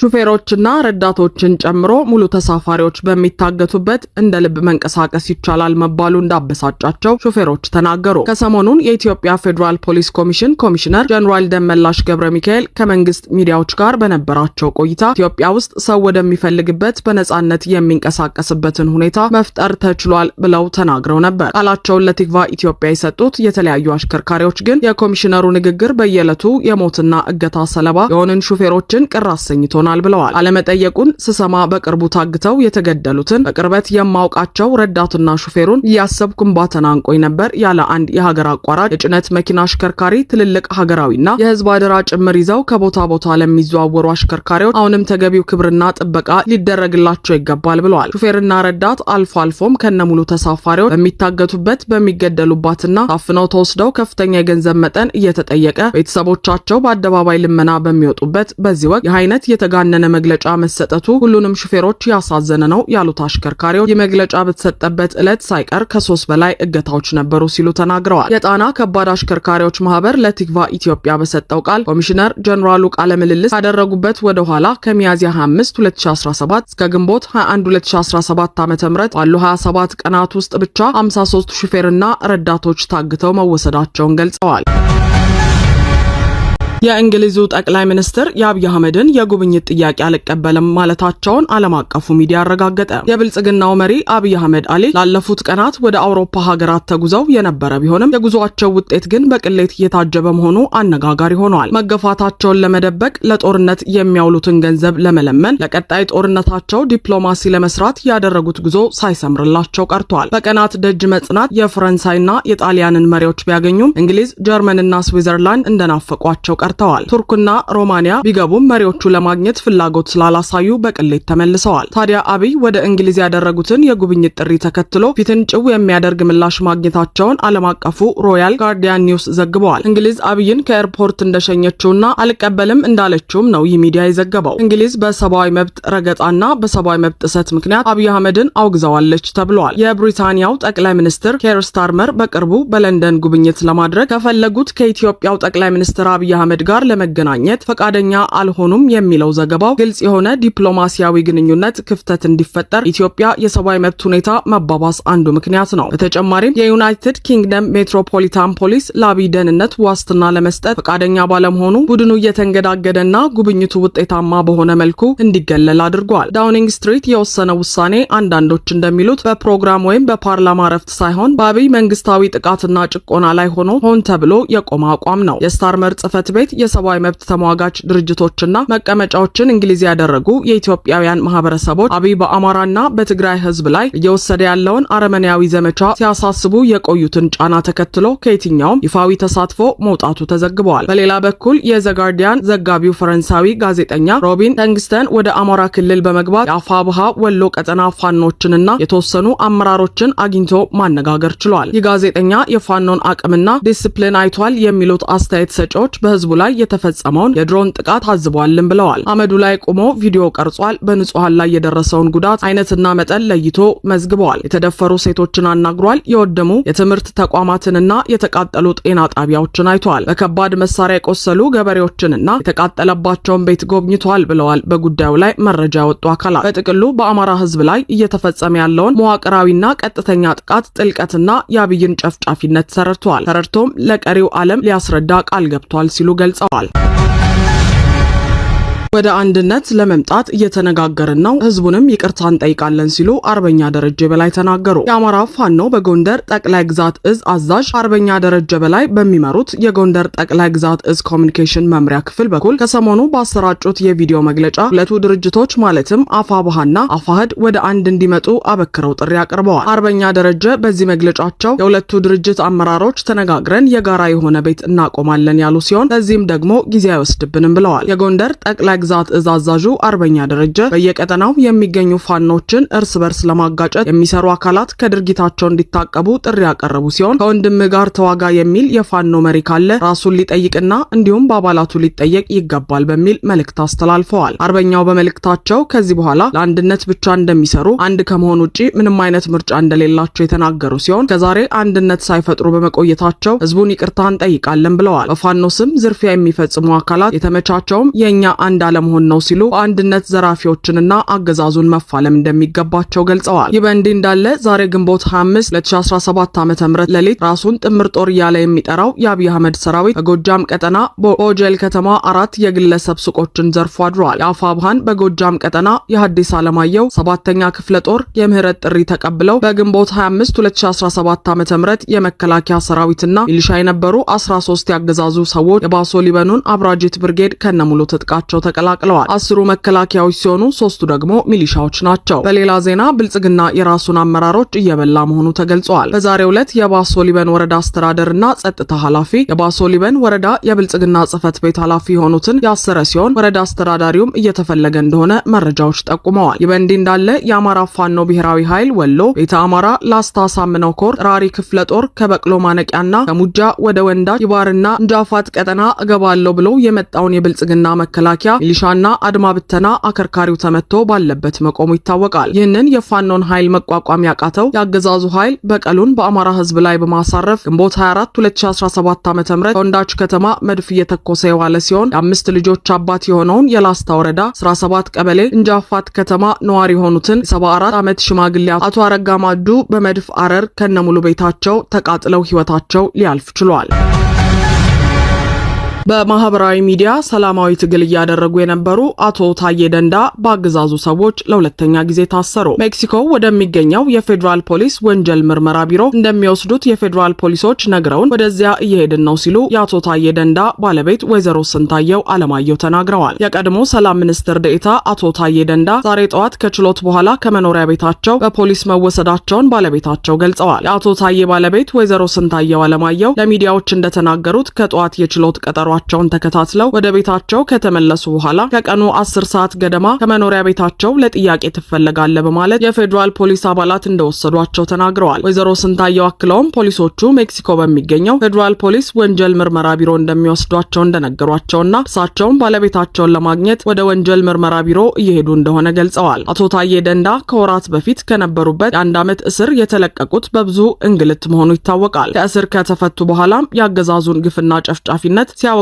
ሹፌሮችና ረዳቶችን ጨምሮ ሙሉ ተሳፋሪዎች በሚታገቱበት እንደ ልብ መንቀሳቀስ ይቻላል መባሉ እንዳበሳጫቸው ሹፌሮች ተናገሩ። ከሰሞኑን የኢትዮጵያ ፌዴራል ፖሊስ ኮሚሽን ኮሚሽነር ጀነራል ደመላሽ ገብረ ሚካኤል ከመንግስት ሚዲያዎች ጋር በነበራቸው ቆይታ ኢትዮጵያ ውስጥ ሰው ወደሚፈልግበት በነጻነት የሚንቀሳቀስበትን ሁኔታ መፍጠር ተችሏል ብለው ተናግረው ነበር። ቃላቸውን ለቲክቫ ኢትዮጵያ የሰጡት የተለያዩ አሽከርካሪዎች ግን የኮሚሽነሩ ንግግር በየዕለቱ የሞትና እገታ ሰለባ የሆንን ሹፌሮችን ቅር አሰኝቶናል ብለዋል። አለመጠየቁን ስሰማ በቅርቡ ታግተው የተገደሉትን በቅርበት የማውቃቸው ረዳትና ሹፌሩን እያሰብኩም ባተናንቆኝ ነበር ያለ አንድ የሀገር አቋራጭ የጭነት መኪና አሽከርካሪ ትልልቅ ሀገራዊና የህዝብ አደራ ጭምር ይዘው ከቦታ ቦታ ለሚዘዋወሩ አሽከርካሪዎች አሁንም ተገቢው ክብርና ጥበቃ ሊደረግላቸው ይገባል ብለዋል። ሹፌርና ረዳት አልፎ አልፎም ከነሙሉ ተሳፋሪዎች በሚታገቱበት በሚገደሉባትና ታፍነው ተወስደው ከፍተኛ የገንዘብ መጠን እየተጠየቀ ቤተሰቦቻቸው በአደባባይ ልመና በሚወጡበት በዚህ ወቅት የአይነት የተጋነነ መግለጫ መሰጠቱ ሁሉንም ሹፌሮች ያሳዘነ ነው ያሉት አሽከርካሪዎች የመግለጫ በተሰጠበት ዕለት ሳይቀር ከ3 በላይ እገታዎች ነበሩ ሲሉ ተናግረዋል። የጣና ከባድ አሽከርካሪዎች ማህበር ለቲክቫ ኢትዮጵያ በሰጠው ቃል ኮሚሽነር ጀነራሉ ቃለ ምልልስ ያደረጉበት ወደ ኋላ ከሚያዝያ 25 2017 እስከ ግንቦት 21 2017 ዓ.ም ባሉ 27 ቀናት ውስጥ ብቻ 53 ሹፌርና ረዳቶች ታግተው መወሰዳቸውን ገልጸዋል። የእንግሊዙ ጠቅላይ ሚኒስትር የአብይ አህመድን የጉብኝት ጥያቄ አልቀበልም ማለታቸውን ዓለም አቀፉ ሚዲያ አረጋገጠ። የብልጽግናው መሪ አብይ አህመድ አሊ ላለፉት ቀናት ወደ አውሮፓ ሀገራት ተጉዘው የነበረ ቢሆንም የጉዟቸው ውጤት ግን በቅሌት እየታጀበ መሆኑ አነጋጋሪ ሆኗል። መገፋታቸውን ለመደበቅ ለጦርነት የሚያውሉትን ገንዘብ ለመለመን ለቀጣይ ጦርነታቸው ዲፕሎማሲ ለመስራት ያደረጉት ጉዞ ሳይሰምርላቸው ቀርቷል። በቀናት ደጅ መጽናት የፈረንሳይና የጣሊያንን መሪዎች ቢያገኙም እንግሊዝ፣ ጀርመንና ስዊዘርላንድ እንደናፈቋቸው ቀርተዋል። ቱርክና ሮማኒያ ቢገቡም መሪዎቹ ለማግኘት ፍላጎት ስላላሳዩ በቅሌት ተመልሰዋል። ታዲያ አብይ ወደ እንግሊዝ ያደረጉትን የጉብኝት ጥሪ ተከትሎ ፊትን ጭው የሚያደርግ ምላሽ ማግኘታቸውን ዓለም አቀፉ ሮያል ጋርዲያን ኒውስ ዘግበዋል። እንግሊዝ አብይን ከኤርፖርት እንደሸኘችውና አልቀበልም እንዳለችውም ነው ይህ ሚዲያ የዘገበው። እንግሊዝ በሰብአዊ መብት ረገጣና በሰብአዊ መብት ጥሰት ምክንያት አብይ አህመድን አውግዘዋለች ተብሏል። የብሪታንያው ጠቅላይ ሚኒስትር ኬር ስታርመር በቅርቡ በለንደን ጉብኝት ለማድረግ ከፈለጉት ከኢትዮጵያው ጠቅላይ ሚኒስትር አብይ አህመድ ጋር ለመገናኘት ፈቃደኛ አልሆኑም የሚለው ዘገባው ግልጽ የሆነ ዲፕሎማሲያዊ ግንኙነት ክፍተት እንዲፈጠር ኢትዮጵያ የሰብአዊ መብት ሁኔታ መባባስ አንዱ ምክንያት ነው። በተጨማሪም የዩናይትድ ኪንግደም ሜትሮፖሊታን ፖሊስ ለአብይ ደህንነት ዋስትና ለመስጠት ፈቃደኛ ባለመሆኑ ቡድኑ እየተንገዳገደና ጉብኝቱ ውጤታማ በሆነ መልኩ እንዲገለል አድርጓል። ዳውኒንግ ስትሪት የወሰነው ውሳኔ አንዳንዶች እንደሚሉት በፕሮግራም ወይም በፓርላማ ረፍት ሳይሆን በአብይ መንግስታዊ ጥቃትና ጭቆና ላይ ሆን ተብሎ የቆመ አቋም ነው። የስታርመር ጽህፈት ቤት የሰብአዊ መብት ተሟጋች ድርጅቶችና መቀመጫዎችን እንግሊዝ ያደረጉ የኢትዮጵያውያን ማህበረሰቦች አብይ በአማራና በትግራይ ህዝብ ላይ እየወሰደ ያለውን አረመኔያዊ ዘመቻ ሲያሳስቡ የቆዩትን ጫና ተከትሎ ከየትኛውም ይፋዊ ተሳትፎ መውጣቱ ተዘግበዋል። በሌላ በኩል የዘጋርዲያን ዘጋቢው ፈረንሳዊ ጋዜጠኛ ሮቢን ተንግስተን ወደ አማራ ክልል በመግባት የአፋብሃ ወሎ ቀጠና ፋኖችንና የተወሰኑ አመራሮችን አግኝቶ ማነጋገር ችሏል። ይህ ጋዜጠኛ የፋኖን አቅምና ዲስፕሊን አይቷል የሚሉት አስተያየት ሰጪዎች በህዝቡ ላይ የተፈጸመውን የድሮን ጥቃት ታዝቧልም ብለዋል። አመዱ ላይ ቆሞ ቪዲዮ ቀርጿል። በንጹሃን ላይ የደረሰውን ጉዳት አይነትና መጠን ለይቶ መዝግበዋል። የተደፈሩ ሴቶችን አናግሯል። የወደሙ የትምህርት ተቋማትንና የተቃጠሉ ጤና ጣቢያዎችን አይቷል። በከባድ መሳሪያ የቆሰሉ ገበሬዎችንና የተቃጠለባቸውን ቤት ጎብኝቷል ብለዋል በጉዳዩ ላይ መረጃ ያወጡ አካላት። በጥቅሉ በአማራ ህዝብ ላይ እየተፈጸመ ያለውን መዋቅራዊና ቀጥተኛ ጥቃት ጥልቀትና የአብይን ጨፍጫፊነት ተረድቷል። ተረድቶም ለቀሪው ዓለም ሊያስረዳ ቃል ገብቷል ሲሉ ገልጸዋል። ወደ አንድነት ለመምጣት እየተነጋገርን ነው፣ ህዝቡንም ይቅርታ እንጠይቃለን ሲሉ አርበኛ ደረጀ በላይ ተናገሩ። የአማራ ፋኖ በጎንደር ጠቅላይ ግዛት እዝ አዛዥ አርበኛ ደረጀ በላይ በሚመሩት የጎንደር ጠቅላይ ግዛት እዝ ኮሚኒኬሽን መምሪያ ክፍል በኩል ከሰሞኑ ባሰራጩት የቪዲዮ መግለጫ ሁለቱ ድርጅቶች ማለትም አፋብሃና አፋህድ ወደ አንድ እንዲመጡ አበክረው ጥሪ አቅርበዋል። አርበኛ ደረጀ በዚህ መግለጫቸው የሁለቱ ድርጅት አመራሮች ተነጋግረን የጋራ የሆነ ቤት እናቆማለን ያሉ ሲሆን ለዚህም ደግሞ ጊዜ አይወስድብንም ብለዋል። የጎንደር ጠቅላይ ግዛት እዝ አዛዡ አርበኛ ደረጀ በየቀጠናው የሚገኙ ፋኖችን እርስ በርስ ለማጋጨት የሚሰሩ አካላት ከድርጊታቸው እንዲታቀቡ ጥሪ ያቀረቡ ሲሆን ከወንድም ጋር ተዋጋ የሚል የፋኖ መሪ ካለ ራሱን ሊጠይቅና እንዲሁም በአባላቱ ሊጠየቅ ይገባል በሚል መልእክት አስተላልፈዋል። አርበኛው በመልእክታቸው ከዚህ በኋላ ለአንድነት ብቻ እንደሚሰሩ አንድ ከመሆን ውጪ ምንም አይነት ምርጫ እንደሌላቸው የተናገሩ ሲሆን ከዛሬ አንድነት ሳይፈጥሩ በመቆየታቸው ህዝቡን ይቅርታ እንጠይቃለን ብለዋል። በፋኖ ስም ዝርፊያ የሚፈጽሙ አካላት የተመቻቸውም የኛ አንድ አለመሆን ነው ሲሉ በአንድነት ዘራፊዎችንና አገዛዙን መፋለም እንደሚገባቸው ገልጸዋል። ይህ በእንዲህ እንዳለ ዛሬ ግንቦት 25 2017 ዓ.ም ሌሊት ራሱን ጥምር ጦር እያለ የሚጠራው የአብይ አህመድ ሰራዊት በጎጃም ቀጠና በኦጀል ከተማ 4 የግለሰብ ሱቆችን ዘርፎ አድሯል። የአፋብሃን በጎጃም ቀጠና የሐዲስ ዓለማየሁ 7ኛ ክፍለ ጦር የምህረት ጥሪ ተቀብለው በግንቦት 25 2017 ዓ.ም የመከላከያ ሰራዊትና ሚሊሻ የነበሩ 13 ያገዛዙ ሰዎች የባሶ ሊበኑን አብራጂት ብርጌድ ከነሙሉ ትጥቃቸው ተቀላቅለዋል። 10ሩ መከላከያዎች ሲሆኑ 3ቱ ደግሞ ሚሊሻዎች ናቸው። በሌላ ዜና ብልጽግና የራሱን አመራሮች እየበላ መሆኑ ተገልጿል። በዛሬው ዕለት የባሶ ሊበን ወረዳ አስተዳደርና ጸጥታ ኃላፊ የባሶ ሊበን ወረዳ የብልጽግና ጽህፈት ቤት ኃላፊ የሆኑትን ያሰረ ሲሆን ወረዳ አስተዳዳሪውም እየተፈለገ እንደሆነ መረጃዎች ጠቁመዋል። ይህ በእንዲህ እንዳለ የአማራ ፋኖ ብሔራዊ ኃይል ወሎ ቤተ አማራ ላስታ ሳምነው ኮር ራሪ ክፍለ ጦር ከበቅሎ ማነቂያና ከሙጃ ወደ ወንዳ ይባርና እንጃፋት ቀጠና እገባለሁ ብሎ የመጣውን የብልጽግና መከላከያ ሚሊሻና አድማ ብተና አከርካሪው ተመቶ ባለበት መቆሙ ይታወቃል። ይህንን የፋኖን ኃይል መቋቋም ያቃተው ያገዛዙ ኃይል በቀሉን በአማራ ህዝብ ላይ በማሳረፍ ግንቦት 24 2017 ዓ.ም ከወንዳች ከተማ መድፍ እየተኮሰ የዋለ ሲሆን የ5 ልጆች አባት የሆነውን የላስታ ወረዳ 17 ቀበሌ እንጃፋት ከተማ ነዋሪ የሆኑትን 74 ዓመት ሽማግሌ አቶ አረጋ ማዱ በመድፍ አረር ከነሙሉ ቤታቸው ተቃጥለው ህይወታቸው ሊያልፍ ችሏል። በማህበራዊ ሚዲያ ሰላማዊ ትግል እያደረጉ የነበሩ አቶ ታዬ ደንዳ በአገዛዙ ሰዎች ለሁለተኛ ጊዜ ታሰሩ። ሜክሲኮ ወደሚገኘው የፌዴራል ፖሊስ ወንጀል ምርመራ ቢሮ እንደሚወስዱት የፌዴራል ፖሊሶች ነግረውን ወደዚያ እየሄድን ነው ሲሉ የአቶ ታዬ ደንዳ ባለቤት ወይዘሮ ስንታየው አለማየሁ ተናግረዋል። የቀድሞ ሰላም ሚኒስትር ዴኤታ አቶ ታዬ ደንዳ ዛሬ ጠዋት ከችሎት በኋላ ከመኖሪያ ቤታቸው በፖሊስ መወሰዳቸውን ባለቤታቸው ገልጸዋል። የአቶ ታዬ ባለቤት ወይዘሮ ስንታየው አለማየሁ ለሚዲያዎች እንደተናገሩት ከጠዋት የችሎት ቀጠሮ ቸውን ተከታትለው ወደ ቤታቸው ከተመለሱ በኋላ ከቀኑ 10 ሰዓት ገደማ ከመኖሪያ ቤታቸው ለጥያቄ ትፈለጋለህ በማለት የፌዴራል ፖሊስ አባላት እንደወሰዷቸው ተናግረዋል። ወይዘሮ ስንታየው አክለውም ፖሊሶቹ ሜክሲኮ በሚገኘው ፌዴራል ፖሊስ ወንጀል ምርመራ ቢሮ እንደሚወስዷቸው እንደነገሯቸውና እሳቸውም ባለቤታቸውን ለማግኘት ወደ ወንጀል ምርመራ ቢሮ እየሄዱ እንደሆነ ገልጸዋል። አቶ ታዬ ደንዳ ከወራት በፊት ከነበሩበት የ1 ዓመት እስር የተለቀቁት በብዙ እንግልት መሆኑ ይታወቃል። ከእስር ከተፈቱ በኋላም ያገዛዙን ግፍና ጨፍጫፊነት ሲያወግዙና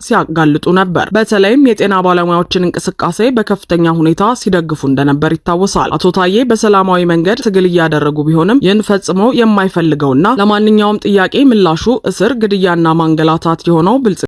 ሲያጋልጡ ነበር። በተለይም የጤና ባለሙያዎችን እንቅስቃሴ በከፍተኛ ሁኔታ ሲደግፉ እንደነበር ይታወሳል። አቶ ታዬ በሰላማዊ መንገድ ትግል እያደረጉ ቢሆንም ይህን ፈጽሞ የማይፈልገውና ለማንኛውም ጥያቄ ምላሹ እስር፣ ግድያና ማንገላታት የሆነው